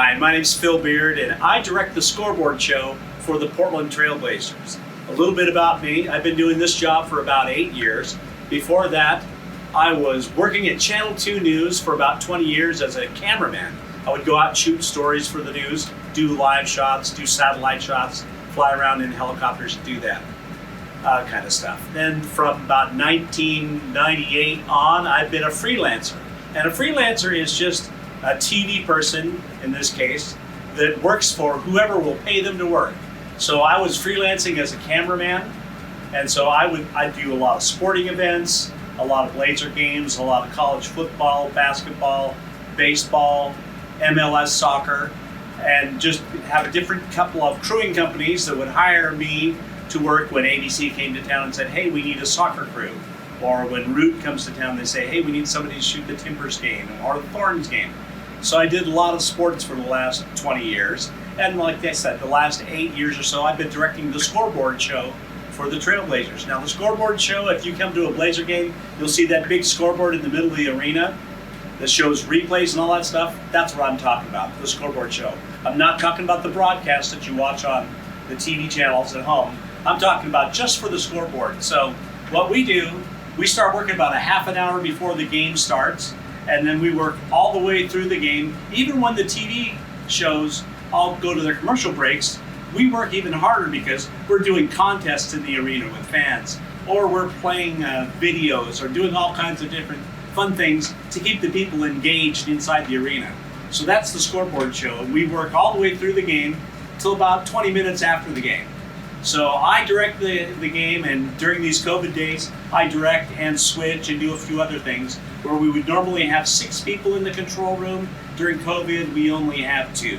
Hi, my name's Phil Beard, and I direct the scoreboard show for the Portland Trail Blazers. A little bit about me: I've been doing this job for about 8 years. Before that, I was working at Channel 2 News for about 20 years as a cameraman. I would go out and shoot stories for the news, do live shots, do satellite shots, fly around in helicopters, do that kind of stuff. Then from about 1998 on, I've been a freelancer. And a freelancer is just a TV person, in this case, that works for whoever will pay them to work. So I was freelancing as a cameraman, and so I'd do a lot of sporting events, a lot of Blazer games, a lot of college football, basketball, baseball, MLS soccer, and just have a different couple of crewing companies that would hire me to work when ABC came to town and said, hey, we need a soccer crew. Or when Root comes to town, they say, hey, we need somebody to shoot the Timbers game or the Thorns game. So I did a lot of sports for the last 20 years. And like I said, the last 8 years or so, I've been directing the scoreboard show for the Trailblazers. Now the scoreboard show, if you come to a Blazer game, you'll see that big scoreboard in the middle of the arena that shows replays and all that stuff. That's what I'm talking about, the scoreboard show. I'm not talking about the broadcast that you watch on the TV channels at home. I'm talking about just for the scoreboard. So what we do, we start working about a half an hour before the game starts, and then we work all the way through the game. Even when the TV shows all go to their commercial breaks, we work even harder because we're doing contests in the arena with fans, or we're playing videos, or doing all kinds of different fun things to keep the people engaged inside the arena. So that's the scoreboard show, and we work all the way through the game till about 20 minutes after the game. So I direct the game, and during these COVID days, I direct and switch and do a few other things. Where we would normally have 6 people in the control room, during COVID, we only have 2.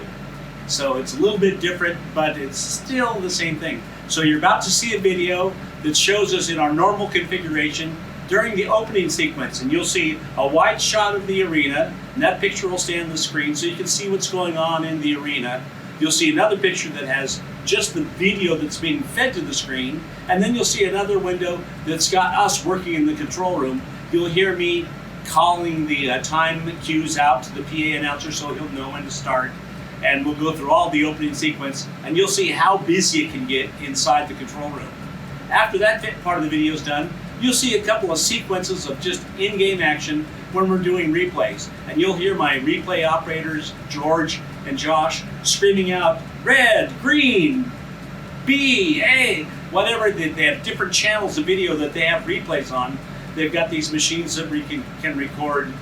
So it's a little bit different, but it's still the same thing. So you're about to see a video that shows us in our normal configuration during the opening sequence, and you'll see a wide shot of the arena, and that picture will stay on the screen so you can see what's going on in the arena. You'll see another picture that has just the video that's being fed to the screen, and then you'll see another window that's got us working in the control room. You'll hear me calling the time cues out to the PA announcer so he'll know when to start, and we'll go through all the opening sequence, and you'll see how busy it can get inside the control room. After that part of the video is done, you'll see a couple of sequences of just in-game action when we're doing replays, and you'll hear my replay operators, George and Josh, screaming out, red, green, B, A, whatever. They have different channels of video that they have replays on. They've got these machines that can record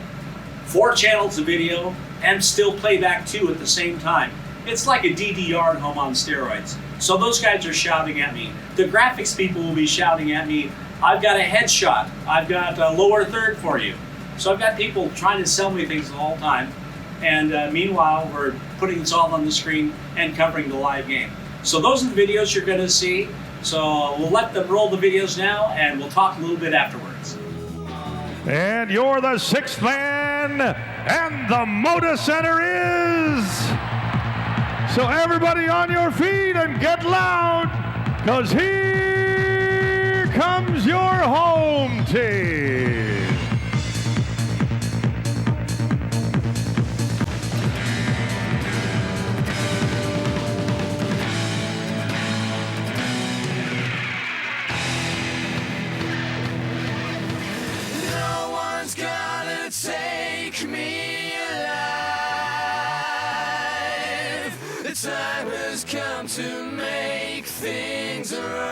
4 channels of video and still play back 2 at the same time. It's like a DDR at home on steroids. So those guys are shouting at me. The graphics people will be shouting at me, I've got a headshot, I've got a lower third for you. So I've got people trying to sell me things the whole time. And meanwhile, we're putting this all on the screen and covering the live game. So those are the videos you're going to see. So we'll let them roll the videos now, and we'll talk a little bit afterwards. And you're the 6th man, and the Moda Center is. So everybody on your feet and get loud, because here comes your home team. Take me alive. The time has come to make things right.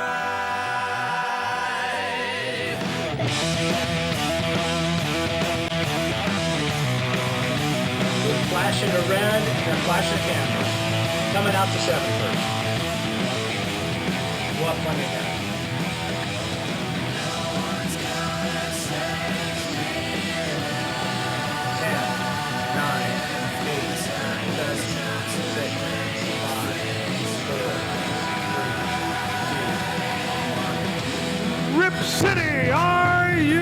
We're flashing a red and flashing a camera. Coming out to 7 first. Go up one again. Rip City, are you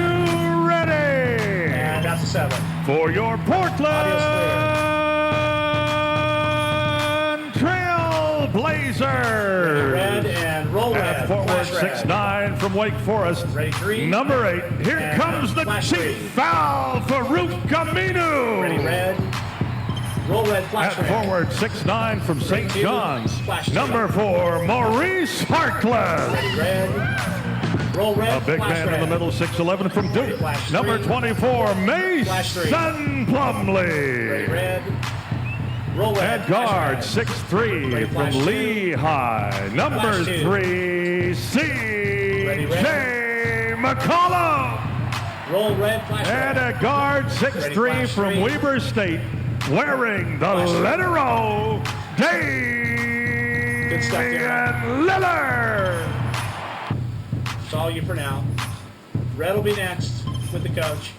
ready? And that's a 7. For your Portland Trail Blazers. Red and roll red. And forward 6'9" from Wake Forest. Ready, green. Number 8. Here And comes the flash chief green. foul for Ruth Camino. Ready, red. Roll red, flash At red. forward, 6'9" from St. Two, John's. flash two. Number 4, Maurice Harkless. Ready, red. Roll red, A big flash man red. in the middle, 6'11" from Duke. Flash Number three. 24, Flash three. Mason Ready, Plumley. red. Roll red, At guard, flash red. 6'3" Ready, from flash two. Lehigh. Number Flash two. 3, Ready, C.J. red. McCollum. Roll red, flash And red. at guard, Ready, 6'3" flash from three. Weber State, wearing the Flash three. letter O, Good stuff, Damian Darren. Lillard. That's all you for now. Red will be next with the coach.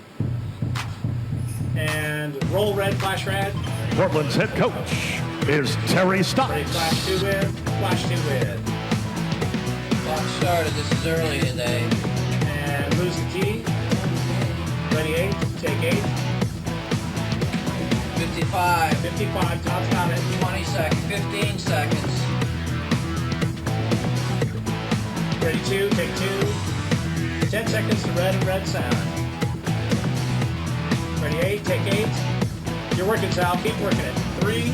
And roll red, flash red. Portland's head coach is Terry Ready, Stotts. flash two red, flash two red. Clock started. This is early today. And lose the key. Ready, 8, take 8. 55, 55, Todd's got it. 20 seconds, 15 seconds. Ready, 2, take 2. 10 seconds to red and red sound. Ready, 8, take 8. You're working, Sal. Keep working it. 3,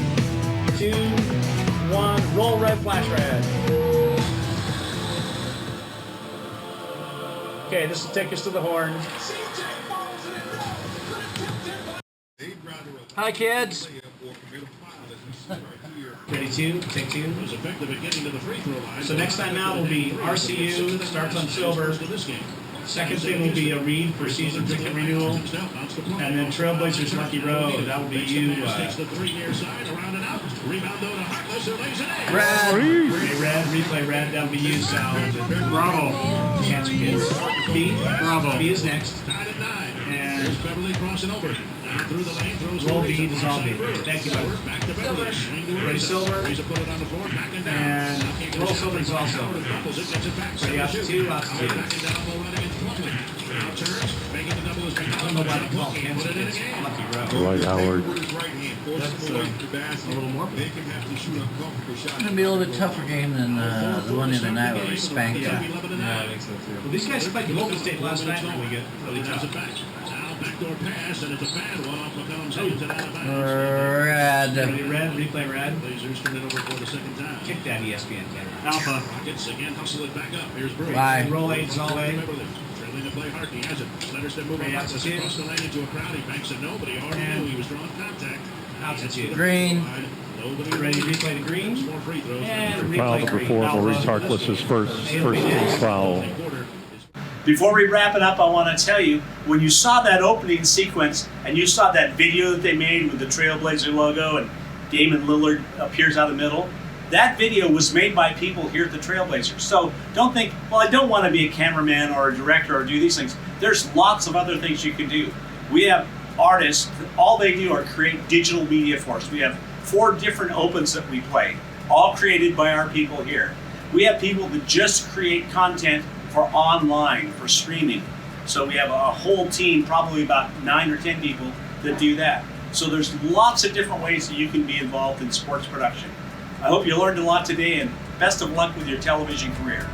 2, 1. Roll red, flash red. Okay, this will take us to the horn. Hi, kids. Ready, 2, take 2. So next time out will be RCU, starts on silver. Second thing will be a read for season ticket renewal. And then Trailblazers Lucky Road, that will be you. Red. Red, replay red, that'll be you, Sal. Bravo. Cancer kids. B. Bravo. B is next. And roll B, dissolve B. Thank you, buddy. Ready, silver. And roll silver, dissolve silver. Ready, out to 2, out to 2. I don't know why they call cancer kids Lucky Road. Dwight Howard. That's a little more. It's gonna be a little bit tougher game than the one the other night where we spanked them. Yeah, I think so too. Well, these guys played Golden State last night really good. Really tough. Backdoor pass, and it's a bad one off McCollum's hands and out of bounds. Red. Ready, red, replay red. Blazers turn it over for the second time. Kick that ESPN camera. Alpha. Rockets again hustle it back up. Here's Bruce. Bye. Roll 8, dissolve 8. Remember this. Trailing to play Hart. He has it. Slenderson moving Right out to Harkless two. across the lane into a crowd. He banks it. Nobody already And knew he was drawing contact. out to 2. Green. Nobody Ready, replay to green. Four free throws. And Foul replay number green. 4, Alpha. Maurice Harkless' first team foul. Quarter. Before we wrap it up, I want to tell you, when you saw that opening sequence and you saw that video that they made with the Trailblazer logo and Damian Lillard appears out of the middle, that video was made by people here at the Trailblazers. So don't think, well, I don't want to be a cameraman or a director or do these things. There's lots of other things you can do. We have artists, all they do are create digital media for us. We have 4 different opens that we play, all created by our people here. We have people that just create content for online, for streaming. So we have a whole team, probably about 9 or 10 people that do that. So there's lots of different ways that you can be involved in sports production. I hope you learned a lot today and best of luck with your television career.